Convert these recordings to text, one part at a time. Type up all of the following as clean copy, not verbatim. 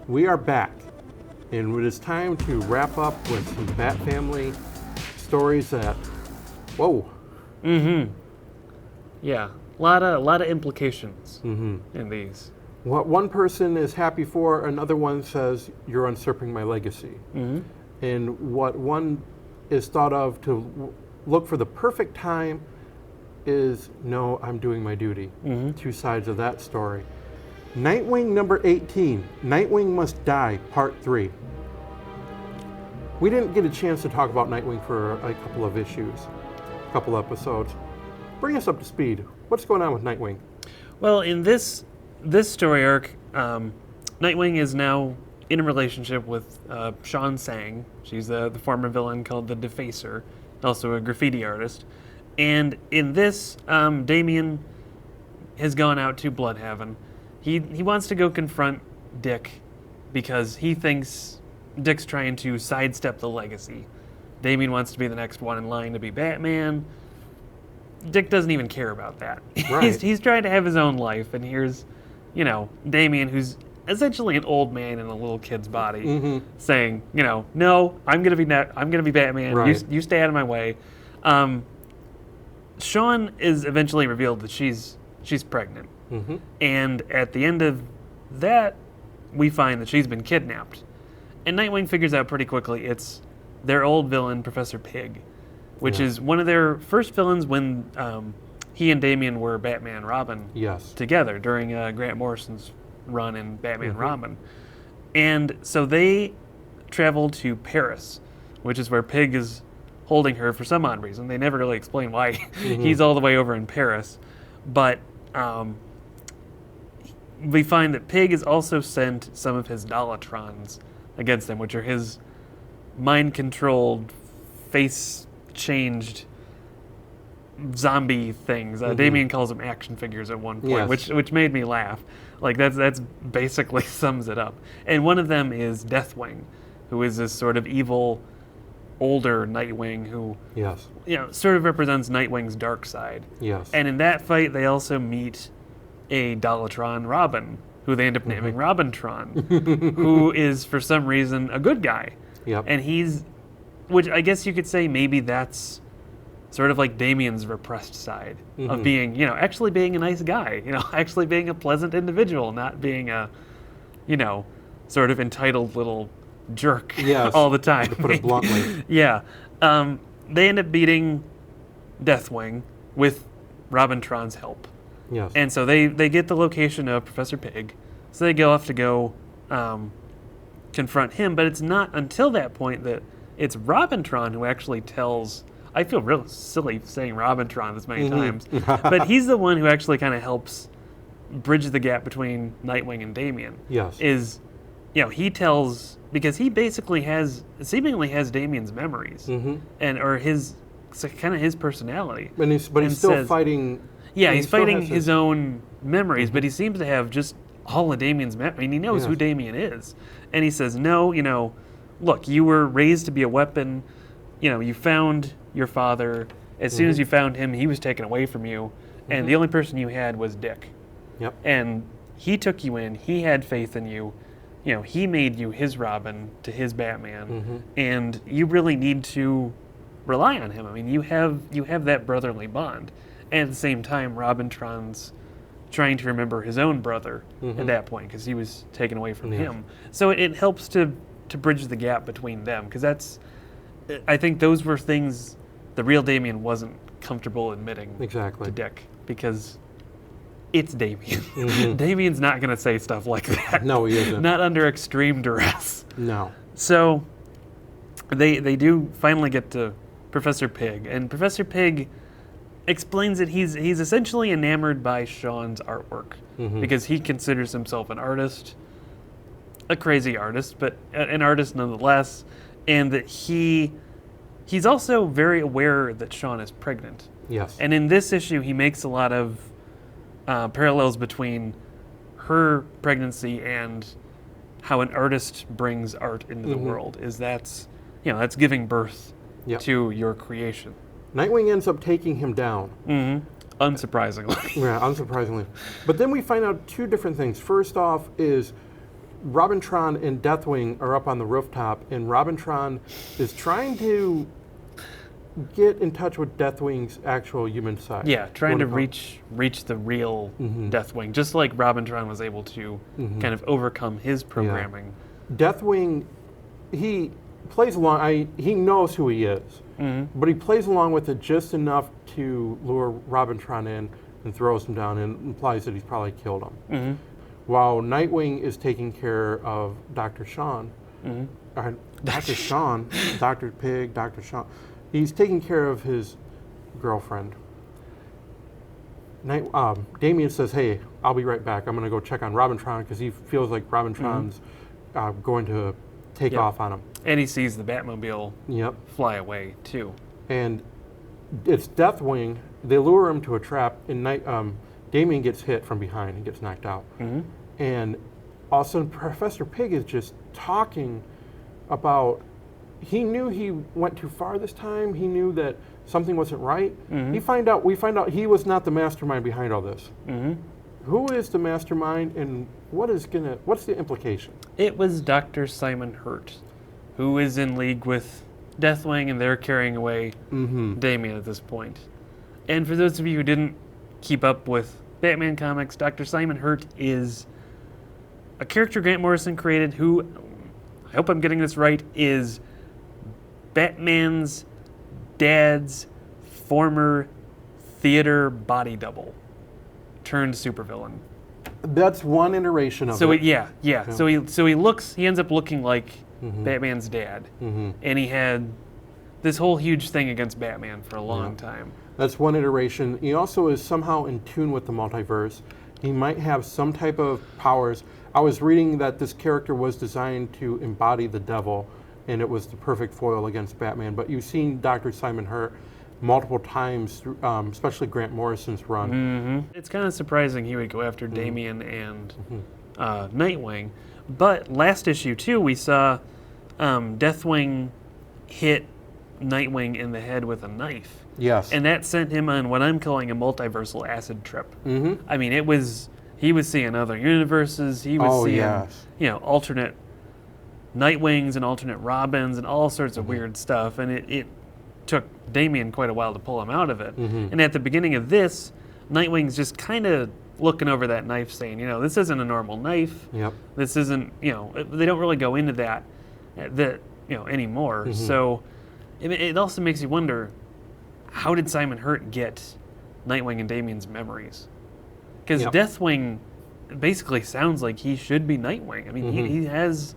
We are back, and it is time to wrap up with some Bat Family stories that, whoa. Yeah, a lot of implications in these. What one person is happy for, another one says, you're usurping my legacy. And what one is thought of to look for the perfect time is, no, I'm doing my duty. Two sides of that story. Nightwing number 18, Nightwing Must Die, Part 3. We didn't get a chance to talk about Nightwing for a couple of issues, a couple episodes. Bring us up to speed. What's going on with Nightwing? Well, in this story arc, Nightwing is now in a relationship with Sean Sang. She's the former villain called the Defacer, also a graffiti artist. And in this, Damian has gone out to Bloodhaven. He wants to go confront Dick because he thinks Dick's trying to sidestep the legacy. Damian wants to be the next one in line to be Batman. Dick doesn't even care about that. Right. He's trying to have his own life, and here's, Damian, who's essentially an old man in a little kid's body, saying, no, I'm gonna be Batman. Right. You stay out of my way. Sean is eventually revealed that she's pregnant. And at the end of that, we find that she's been kidnapped. And Nightwing figures out pretty quickly it's their old villain, Professor Pig, which is one of their first villains when he and Damian were Batman and Robin together during Grant Morrison's run in Batman and Robin. And so they travel to Paris, which is where Pig is holding her for some odd reason. They never really explain why he's all the way over in Paris. But we find that Pig has also sent some of his Dalatrons against them, which are his mind-controlled, face-changed zombie things. Damian calls them action figures at one point, which made me laugh. Like that's basically sums it up. And one of them is Deathwing, who is this sort of evil, older Nightwing who sort of represents Nightwing's dark side. And in that fight, they also meet a Dalatron Robin, who they end up naming Robintron, who is, for some reason, a good guy. And which I guess you could say maybe that's sort of like Damian's repressed side of being, actually being a nice guy, actually being a pleasant individual, not being a, sort of entitled little jerk all the time. To put it bluntly. They end up beating Deathwing with Robintron's help. And so they get the location of Professor Pig, so they go off to go confront him, but it's not until that point that it's Robintron who actually tells... I feel real silly saying Robintron this many times, but he's the one who actually kind of helps bridge the gap between Nightwing and Damian. He tells... Because he basically seemingly has Damian's memories, or his personality. But he's still fighting... he's fighting his own memories, but he seems to have just all of Damian's memories. I mean, he knows who Damian is. And he says, no, look, you were raised to be a weapon. You found your father. As soon as you found him, he was taken away from you. And the only person you had was Dick. And he took you in. He had faith in you. He made you his Robin to his Batman. And you really need to rely on him. I mean, you have that brotherly bond. And at the same time, Robintron's trying to remember his own brother at that point because he was taken away from him. So it helps to bridge the gap between them because I think those were things the real Damian wasn't comfortable admitting to Dick because it's Damian. Damian's not going to say stuff like that. No, he isn't. Not under extreme duress. No. So they do finally get to Professor Pig, and Professor Pig explains that he's essentially enamored by Sean's artwork because he considers himself an artist, a crazy artist, but an artist nonetheless, and that he's also very aware that Sean is pregnant. And in this issue, he makes a lot of parallels between her pregnancy and how an artist brings art into the world. That's giving birth to your creation. Nightwing ends up taking him down. Unsurprisingly. Unsurprisingly. But then we find out two different things. First off is Robintron and Deathwing are up on the rooftop, and Robintron is trying to get in touch with Deathwing's actual human side. Yeah, trying to What reach the real Deathwing, just like Robintron was able to kind of overcome his programming. Deathwing, he plays along. He knows who he is, but he plays along with it just enough to lure Robintron in and throws him down, and implies that he's probably killed him. While Nightwing is taking care of Dr. Shawn, Dr. Shawn, Dr. Pig, Dr. Shawn. He's taking care of his girlfriend. Damian says, "Hey, I'll be right back. I'm going to go check on Robintron," because he feels like Robintron's going to take off on him. And he sees the Batmobile Yep. fly away, too. And it's Deathwing. They lure him to a trap, and Damian gets hit from behind and gets knocked out. And all of a sudden, Professor Pig is just talking about, he knew he went too far this time. He knew that something wasn't right. We find out he was not the mastermind behind all this. Who is the mastermind, and what's the implication? It was Dr. Simon Hurt, who is in league with Deathwing, and they're carrying away Damian at this point. And for those of you who didn't keep up with Batman comics, Dr. Simon Hurt is a character Grant Morrison created who, I hope I'm getting this right, is Batman's dad's former theater body double turned supervillain. That's one iteration of So it. So he ends up looking like Batman's dad, and he had this whole huge thing against Batman for a long time. That's one iteration. He also is somehow in tune with the multiverse. He might have some type of powers. I was reading that this character was designed to embody the devil, and it was the perfect foil against Batman. But you've seen Dr. Simon Hurt multiple times, especially Grant Morrison's run. It's kind of surprising he would go after Damian and Nightwing. But last issue, too, we saw Deathwing hit Nightwing in the head with a knife. Yes. And that sent him on what I'm calling a multiversal acid trip. I mean, he was seeing other universes. He was seeing, alternate Nightwings and alternate Robins and all sorts of weird stuff. And it took Damian quite a while to pull him out of it. And at the beginning of this, Nightwing's just kind of looking over that knife saying, this isn't a normal knife. This isn't, they don't really go into that anymore. So it also makes you wonder, how did Simon Hurt get Nightwing and Damian's memories? Because Deathwing basically sounds like he should be Nightwing. I mean, he has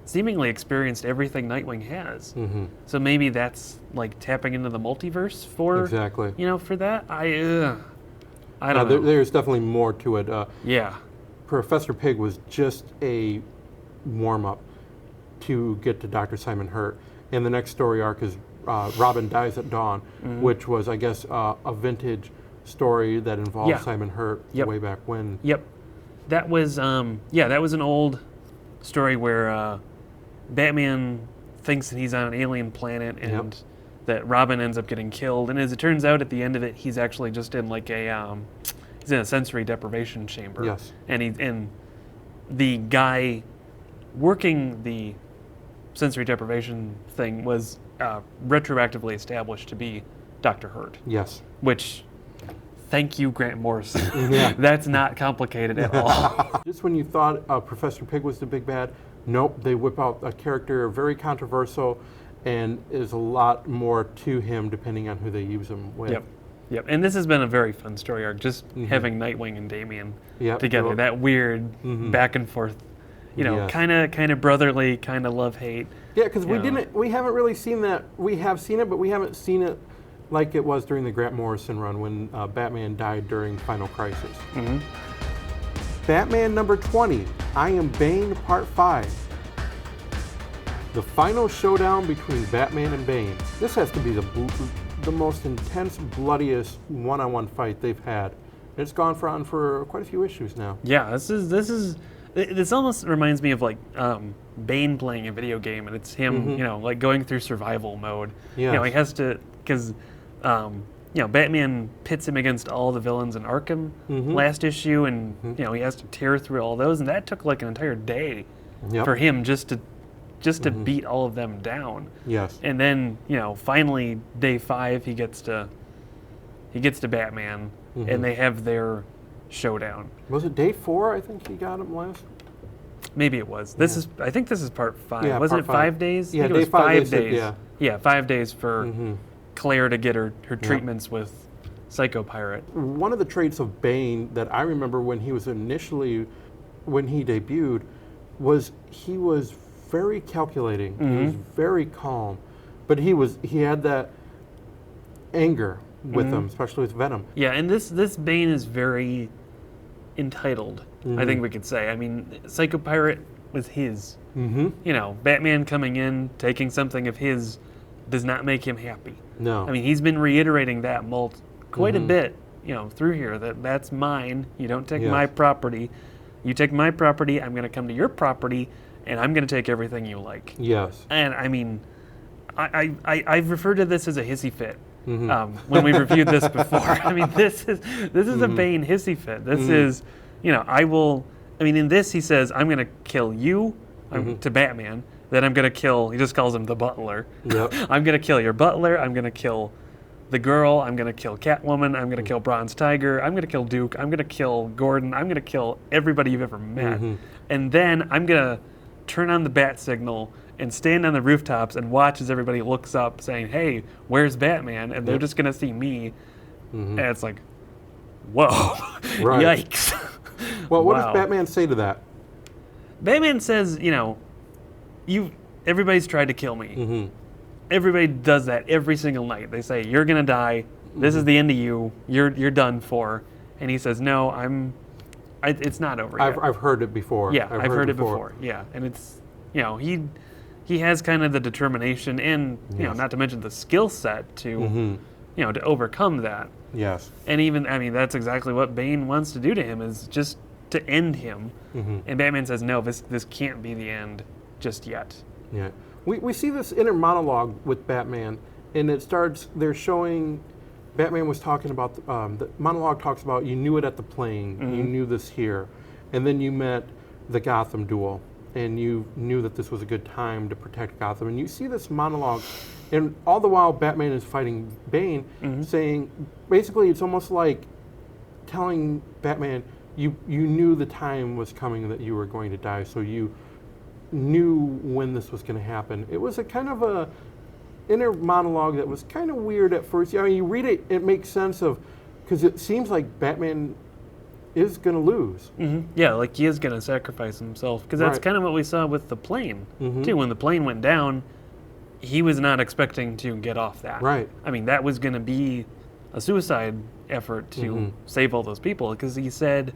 seemingly experienced everything Nightwing has. So maybe that's like tapping into the multiverse for for that. I don't know. There's definitely more to it. Yeah. Professor Pig was just a warm-up to get to Dr. Simon Hurt. And the next story arc is Robin Dies at Dawn, which was, I guess, a vintage story that involved Simon Hurt way back when. That was that was an old story where Batman thinks that he's on an alien planet and that Robin ends up getting killed. And as it turns out, at the end of it, he's actually just in like he's in a sensory deprivation chamber. Yes. And the guy working the sensory deprivation thing was retroactively established to be Dr. Hurt. Yes. Which, thank you, Grant Morrison. That's not complicated at all. Just when you thought Professor Pig was the big bad, nope, they whip out a character very controversial, and is a lot more to him depending on who they use him with. Yep. And this has been a very fun story arc, just having Nightwing and Damian together. That weird back and forth, kind of brotherly, kind of love-hate. Yeah, because we haven't really seen that. We have seen it, but we haven't seen it like it was during the Grant Morrison run when Batman died during Final Crisis. Batman number 20, I Am Bane, Part 5. The final showdown between Batman and Bane. This has to be the most intense, bloodiest one-on-one fight they've had. It's gone on for quite a few issues now. Yeah, this almost reminds me of like Bane playing a video game, and it's him, like going through survival mode. He has to, because Batman pits him against all the villains in Arkham last issue, and he has to tear through all those, and that took like an entire day Yep. for him just to beat all of them down. Yes. And then, finally day 5 he gets to Batman and they have their showdown. Was it day 4? I think he got him last. Maybe it was. I think this is part 5. Yeah, Wasn't it part 5 5. days? Yeah, I think day it was 5 5 they said, days. yeah. Yeah, 5 days for Claire to get her treatments with Psycho Pirate. One of the traits of Bane that I remember when he debuted, was he was very calculating. He was very calm, but he had that anger with him, especially with Venom. Yeah, and this Bane is very entitled, I think we could say. I mean, Psycho Pirate was his. Batman coming in, taking something of his, does not make him happy. No. I mean, he's been reiterating that quite a bit, through here, that's mine. You don't take my property. You take my property, I'm going to come to your property, and I'm going to take everything you like. Yes. And I mean, I've referred to this as a hissy fit when we reviewed this before. I mean, this is a Bane hissy fit. This is, in this he says, I'm going to kill you to Batman, then I'm going to kill, he just calls him the butler. Yep. I'm going to kill your butler, I'm going to kill the girl, I'm going to kill Catwoman, I'm going to kill Bronze Tiger, I'm going to kill Duke, I'm going to kill Gordon, I'm going to kill everybody you've ever met. And then I'm going to turn on the bat signal and stand on the rooftops and watch as everybody looks up saying, hey, where's Batman? And they're just going to see me. And it's like, whoa, yikes. Well, what does Batman say to that? Batman says, everybody's tried to kill me. Everybody does that every single night. They say, you're going to die. This is the end of you. You're done for. And he says, no, it's not over yet. I've heard it before. Yeah, I've heard it before. Yeah, and it's, he has kind of the determination and, not to mention the skill set to, to overcome that. Yes. And even, that's exactly what Bane wants to do to him, is just to end him. And Batman says, no, this can't be the end just yet. Yeah. We see this inner monologue with Batman, and it starts, they're showing, Batman was talking about, the monologue talks about, you knew it at the plane, you knew this here, and then you met the Gotham duel, and you knew that this was a good time to protect Gotham, and you see this monologue, and all the while Batman is fighting Bane, saying, basically it's almost like telling Batman, you knew the time was coming that you were going to die, so you knew when this was going to happen. It was a kind of a inner monologue that was kind of weird at first. You read it, it makes sense because it seems like Batman is going to lose. Yeah, like he is going to sacrifice himself, because that's kind of what we saw with the plane, too. When the plane went down, he was not expecting to get off that. Right. I mean, that was going to be a suicide effort to save all those people, because he said,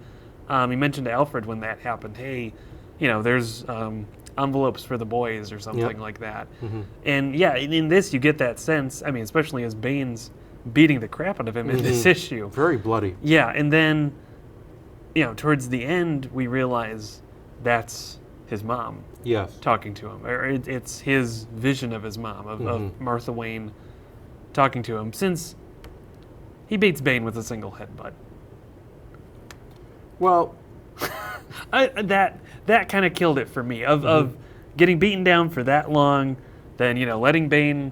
he mentioned to Alfred when that happened, hey, there's envelopes for the boys or something like that. And yeah, in this you get that sense, especially as Bane's beating the crap out of him in this issue. Very bloody. Yeah, and then, towards the end we realize that's his mom talking to him. Or it's his vision of his mom, of Martha Wayne talking to him, since he beats Bane with a single headbutt. Well, that kind of killed it for me, of getting beaten down for that long, then letting Bane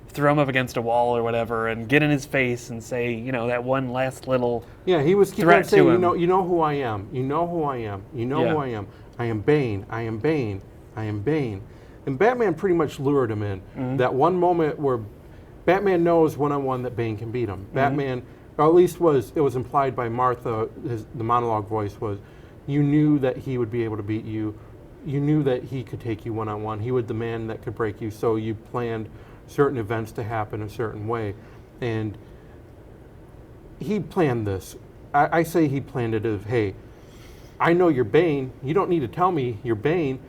throw him up against a wall or whatever, and get in his face and say that one last little he was keeping threat saying, to him. you know who I am, you know who I am, you know who I am. I am Bane, I am Bane, I am Bane. And Batman pretty much lured him in. That one moment where Batman knows one-on-one that Bane can beat him. Batman, or at least it was implied by Martha, the monologue voice was, you knew that he would be able to beat you. You knew that he could take you one-on-one. He was the man that could break you, so you planned certain events to happen a certain way. And he planned this. I say he planned it of, hey, I know you're Bane. You don't need to tell me you're Bane,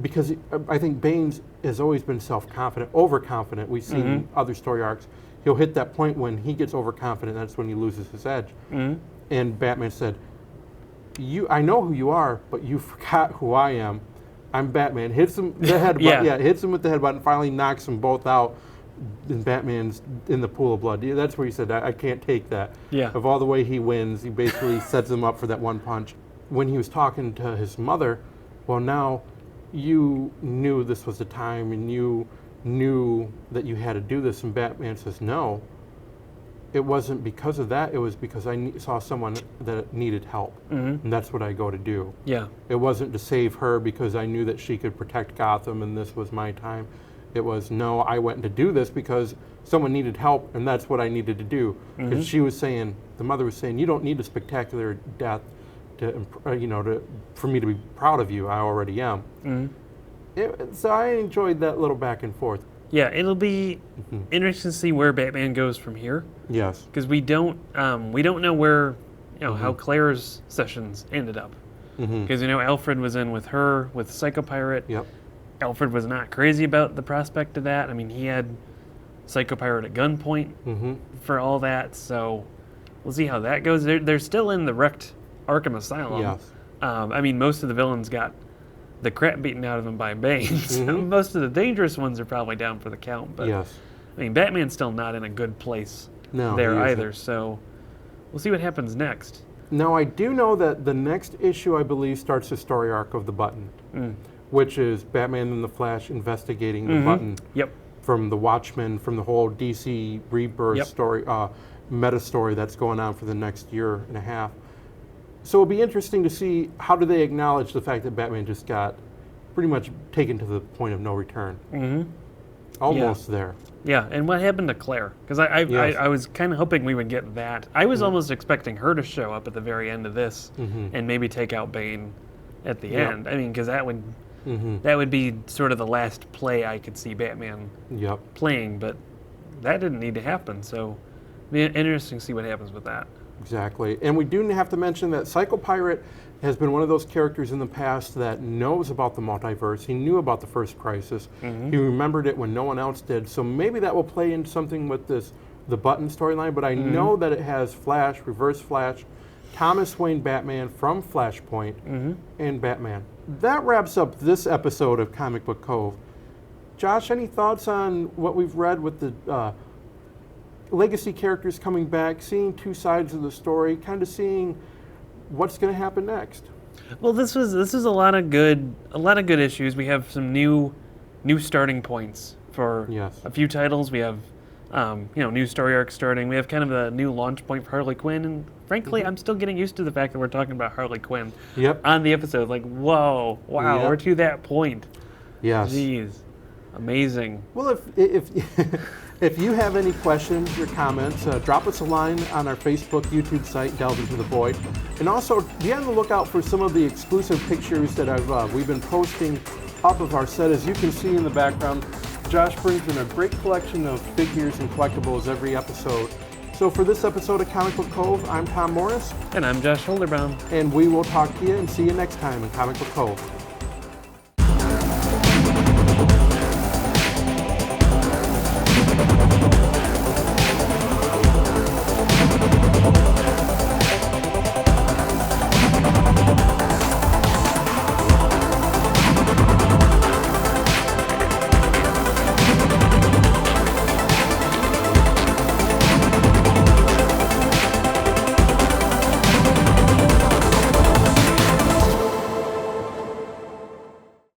because I think Bane has always been self-confident, overconfident. We've seen other story arcs. He'll hit that point when he gets overconfident. That's when he loses his edge. And Batman said, I know who you are, but you forgot who I am. I'm Batman. Hits him the headbutt. Hits him with the headbutt and finally knocks them both out. And Batman's in the pool of blood. That's where he said, I can't take that. Yeah. Of all the way he wins, he basically sets him up for that one punch. When he was talking to his mother, well, now you knew this was the time and you knew that you had to do this. And Batman says, no, it wasn't because of that. It was because I saw someone that needed help. And that's what I go to do. Yeah. It wasn't to save her because I knew that she could protect Gotham and this was my time. It was, no, I went to do this because someone needed help and that's what I needed to do. Because she was saying, the mother was saying, you don't need a spectacular death to, for me to be proud of you. I already am. So I enjoyed that little back and forth. Yeah, it'll be interesting to see where Batman goes from here. Yes. Because we don't know where, how Claire's sessions ended up. Because Alfred was in with her with Psychopirate. Yep. Alfred was not crazy about the prospect of that. I mean, he had Psychopirate at gunpoint for all that. So we'll see how that goes. They're still in the wrecked Arkham Asylum. Yes. I mean, most of the villains got the crap beaten out of them by Bane. So most of the dangerous ones are probably down for the count. But Yes. I mean, Batman's still not in a good place No, there he isn't. either. So we'll see what happens next. Now, I do know that the next issue, I believe, starts the story arc of the Button, which is Batman and the Flash investigating the Button Yep. from the Watchmen, from the whole DC Rebirth Yep. story, meta story that's going on for the next year and a half. So it'll be interesting to see how do they acknowledge the fact that Batman just got pretty much taken to the point of no return. Almost there. Yeah, and what happened to Claire? Because I was kind of hoping we would get that. I was almost expecting her to show up at the very end of this and maybe take out Bane at the end. I mean, because that would be sort of the last play I could see Batman Yep. playing, but that didn't need to happen. So it'll be interesting to see what happens with that. Exactly. And we do have to mention that Psychopirate has been one of those characters in the past that knows about the multiverse. He knew about the first crisis. He remembered it when no one else did. So maybe that will play into something with the Button storyline. But I know that it has Flash, Reverse Flash, Thomas Wayne Batman from Flashpoint, and Batman. That wraps up this episode of Comic Book Cove. Josh, any thoughts on what we've read with the legacy characters coming back, seeing two sides of the story, kind of seeing what's going to happen next? Well, this is a lot of good issues. We have some new starting points for a few titles. We have new story arcs starting. We have kind of a new launch point for Harley Quinn, and frankly, I'm still getting used to the fact that we're talking about Harley Quinn on the episode. Like, whoa, wow, we're to that point. Yes. Jeez, amazing. Well, if if you have any questions or comments, drop us a line on our Facebook, YouTube site, Delve Into the Void. And also, be on the lookout for some of the exclusive pictures that we've been posting up of our set. As you can see in the background, Josh brings in a great collection of figures and collectibles every episode. So for this episode of Comic Book Cove, I'm Tom Morris. And I'm Josh Holderbaum. And we will talk to you and see you next time in Comic Book Cove.